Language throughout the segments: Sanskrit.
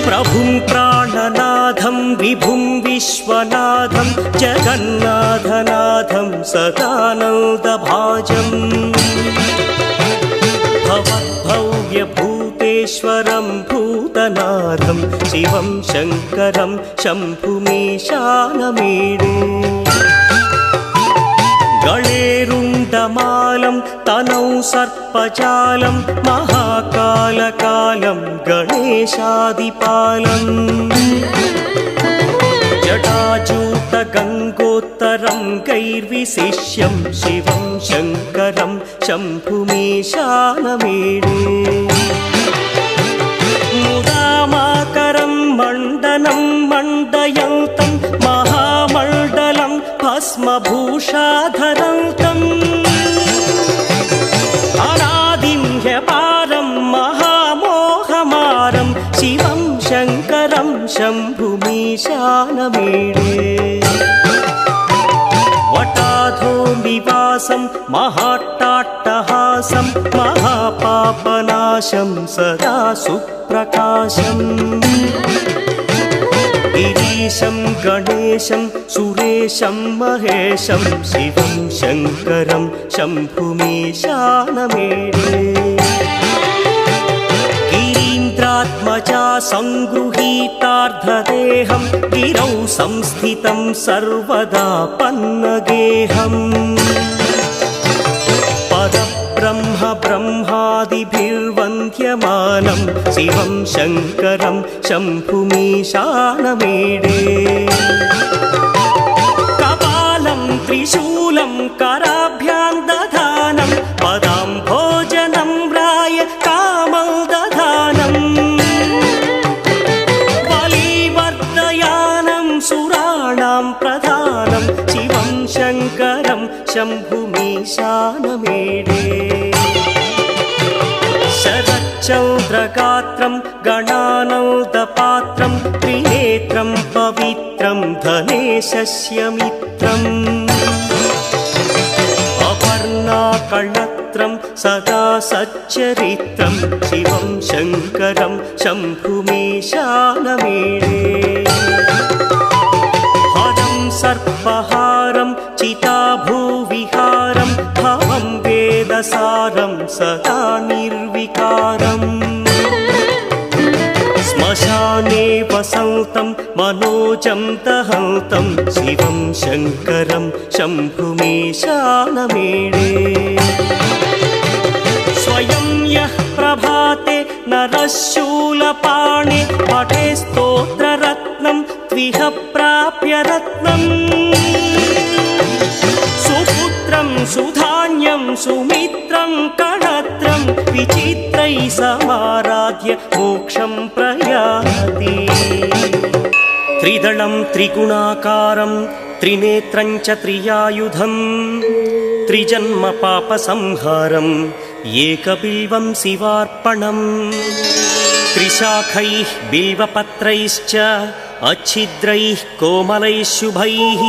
प्रभुं प्राणनाथं विभुं विश्वनाथं जगन्नाथनाथं सदानन्दभाजम् भवद्भव्यभूतेश्वरं भूतनाथं शिवं शङ्करं शम्भुमीशानमीडे गणेरुण्डमालं तनौ सर्पजालं महाकालकालं गणेशादिपालम् जटाजूटगङ्गोत्तरं गैर्विशिष्यं शिवं शङ्करं शम्भुमीशानमीडे मुदामाकरं मण्डनं मण्डयन्तं महामण्डलं भस्मभूषाधरन्तम् अनादिं ह्यपारं महामोहमारं शिवं शङ्करं शम्भुमीशानमीडे वटाधो निवासं महाट्टाट्टहासं महापापनाशं सदा सुप्रकाशम् गिरीशं गणेशं सुरेशं महेशं शिवं शङ्करं शम्भुमीशानमीडे गिरीन्द्रात्मजा संगृहीतार्धदेहं गिरौ संस्थितं सर्वदा पन्नगेहम् पदब्रह्म ब्रह्मादिभिर्वन्द्यमानं शिवं शङ्करं शम्भुमीशानमीडे कपालं त्रिशूलं कराभ्यां दधानं पदाम्भोजनं राय कामं दधानम् बलिवर्धयानं सुराणां प्रधानं शिवं शङ्करं शम्भुमीशानमीडे शरच्चन्द्रगात्रं गणानन्दपात्रं त्रिनेत्रं पवित्रं धनेशस्य मित्रम् अपर्णाकर्णत्रं सदा सच्चरित्रं शिवं शङ्करं शम्भुमीशानमीडे हरं सर्पहारं चिताभूविहारं भवं वेदसारं सदा निर्विकारम् श्मशाने वसन्तं मनोजं दहन्तं शिवं शङ्करं शम्भुमीशानमीडे स्वयं यः प्रभाते नरः शूलपाणे पठे स्तोत्ररत्नं त्विह प्राप्य रत्नम् सुपुत्रं सुधान्यं सुमित्रं कणत्रं विचित्रैः समाराध्य मोक्षं प्रयाति त्रिदलं त्रिगुणाकारं त्रिनेत्रं च त्रियायुधं त्रिजन्म पापसंहारम् एकबिल्वं शिवार्पणम् त्रिशाखैः बिल्वपत्रैश्च अच्छिद्रैः कोमलैः शुभैः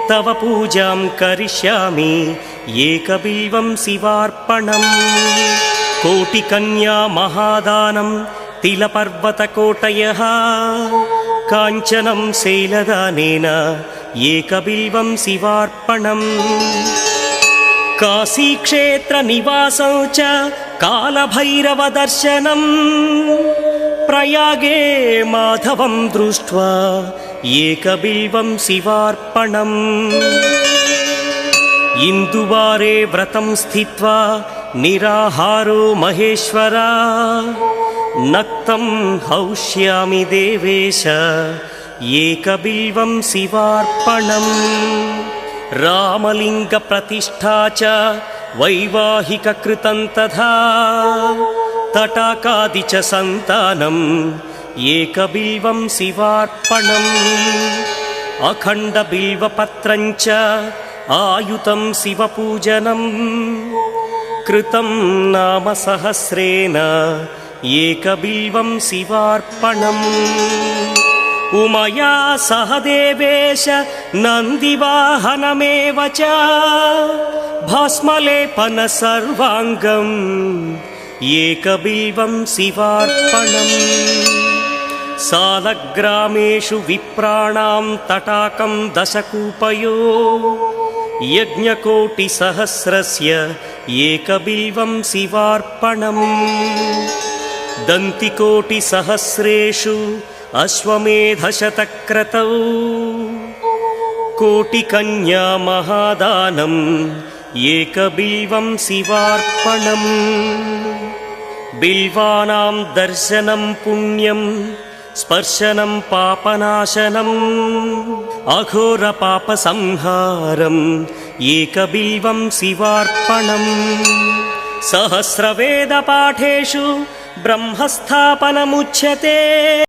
तव पूजां करिष्यामि एकबिल्वं शिवार्पणम् कोटिकन्या महादानं तिलपर्वतकोटयः काञ्चनं शैलदानेन एकबिल्वं शिवार्पणम् काशीक्षेत्रनिवासं च कालभैरवदर्शनम् प्रयागे माधवं दृष्ट्वा एकबिल्वं शिवार्पणम् इन्दुवारे व्रतं स्थित्वा निराहारो महेश्वरा नक्तं हौष्यामि देवेश एकबिल्वं शिवार्पणम् रामलिङ्गप्रतिष्ठा च वैवाहिककृतं तथा तटाकादि च सन्तानम् एकबिल्वं शिवार्पणम् अखण्डबिल्वपत्रं च आयुतं शिवपूजनम् कृतं नाम सहस्रेण एकबिल्वं शिवार्पणम् उमया सह देवेश नन्दिवाहनमेव च भस्मलेपन सर्वाङ्गम् एकबिल्वं शिवार्पणम् सालग्रामेषु विप्राणां तटाकं दशकूपयो यज्ञकोटिसहस्रस्य एकबिल्वं शिवार्पणम् दन्तिकोटिसहस्रेषु अश्वमेधशतक्रतौ कोटिकन्या महादानम् एकबिल्वं शिवार्पणम् बिल्वानां दर्शनं पुण्यं स्पर्शनं पापनाशनम् अघोरपापसंहारम् एकबिल्वं शिवार्पणम् सहस्रवेदपाठेषु ब्रह्मस्थापनमुच्यते।